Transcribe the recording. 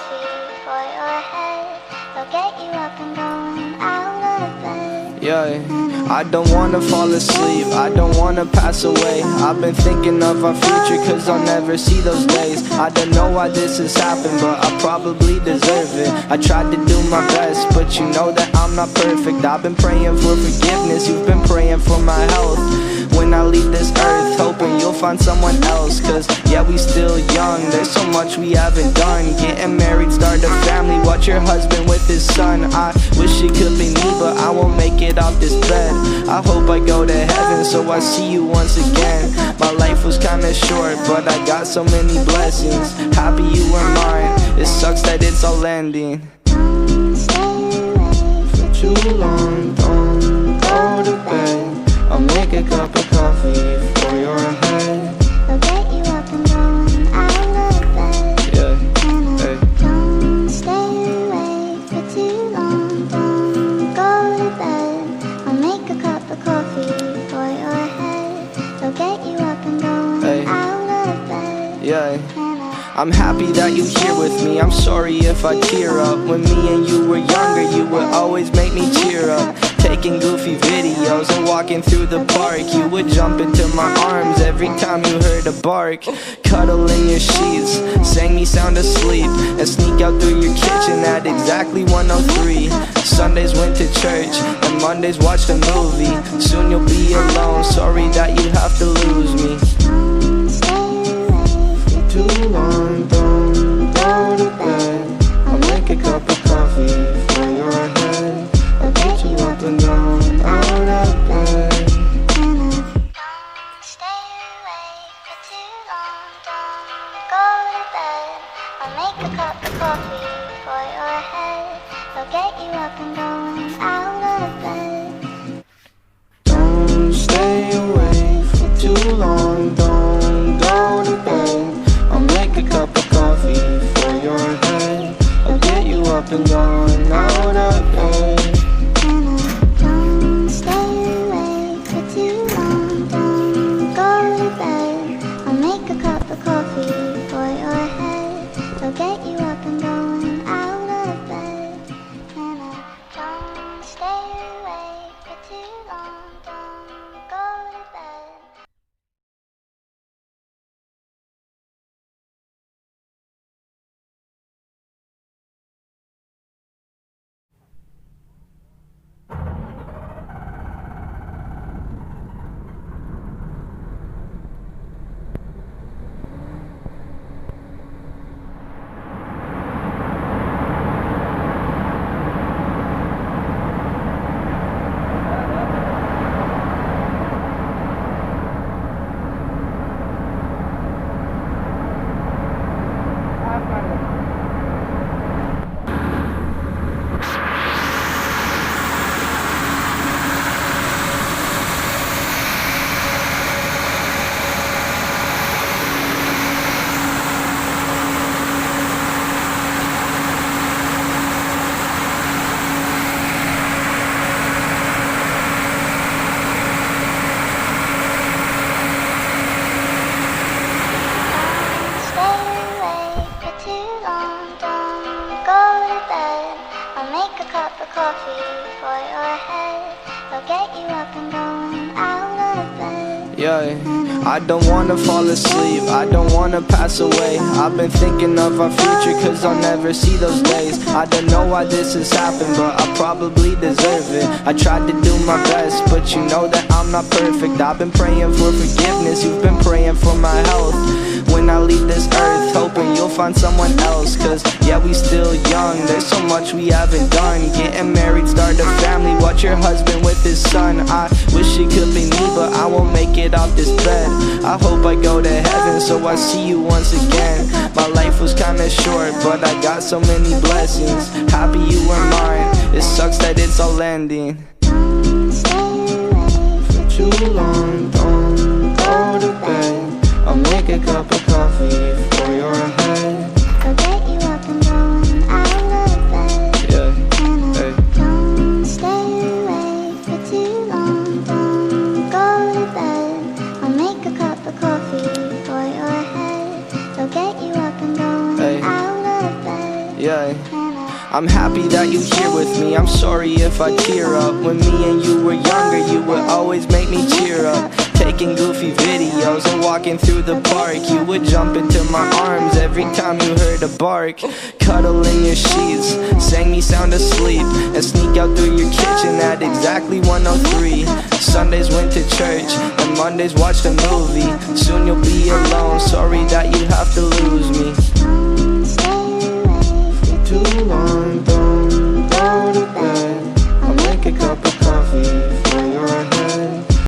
coffee for your head. They'll get you up and going out of bed. Yeah, I don't wanna fall asleep, I don't wanna pass away. I've been thinking of our future cause I'll never see those days. I don't know why this has happened, but I probably deserve it. I tried to do my best, but you know that I'm not perfect. I've been praying for forgiveness, you've been praying for my health. When I leave this earth, hoping you'll find someone else. Cause yeah, we still young, there's so much we haven't done. Getting married, start a family, watch your husband with his son. I wish it could be me, but I won't make it off this bed. I hope I go to heaven, so I see you once again. My life was kinda short, but I got so many blessings. Happy you were mine, it sucks that it's all ending. For too long, don't go to bed. I'll make a cup of coffee for your head. They'll get you up and going out of bed. Yeah, hey. Don't stay awake for too long. Don't go to bed. I'll make a cup of coffee for your head. They'll get you up and going out of bed. Yeah. I'm happy that you're here with me, I'm sorry if I tear up. When me and you were younger, you would always make me cheer up. Taking goofy videos and walking through the park, you would jump into my arms every time you heard a bark. Cuddle in your sheets, sang me sound asleep, and sneak out through your kitchen at exactly 1:03. Sundays went to church, and Mondays watched a movie. Soon you'll be alone, sorry that you have to lose me. Too long, don't go to bed. I'll make a cup of coffee for your head. I'll get you up and down, out of bed. Don't stay awake for too long. Don't go to bed. I'll make a cup of coffee for your head. They'll get you up and going out of bed. Don't stay awake for too long, don't go to bed. I'll make a cup of coffee for your head. I'll get you up and going out of bed. Don't stay awake for too long. Don't go to bed. I'll make a cup of coffee for your head. They'll get you up and going out of bed. Don't stay awake for too long. Don't go to bed. Yeah, I don't wanna fall asleep, I don't wanna pass away. I've been thinking of our future cause I'll never see those days. I don't know why this has happened, but I probably deserve it. I tried to do my best, but you know that I'm not perfect. I've been praying for forgiveness, you've been praying for my health. When I leave this earth, hoping you'll find someone else. Cause yeah, we still young, there's so much we haven't done. Getting married, start a family, watch your husband with his son. I wish it could be me, but I won't make it off this bed. I hope I go to heaven, so I see you once again. My life was kinda short, but I got so many blessings. Happy you were mine, it sucks that it's all ending. For too long, don't go to bed. I'll make a cup of coffee for your head. I'll get you up and going out of bed. Yeah, hey. Don't stay awake for too long. Don't go to bed. I'll make a cup of coffee for your head. I'll get you up and going out of bed. I'm happy that you here with me. I'm sorry if I tear up. When me and you were younger, you would always make me cheer up. Taking goofy videos and walking through the park, you would jump into my arms every time you heard a bark. Cuddle in your sheets, sang me sound asleep, and sneak out through your kitchen at exactly 1:03. Sundays went to church, and Mondays watched a movie. Soon you'll be alone, sorry that you have to lose me. Don't stay away for Too long.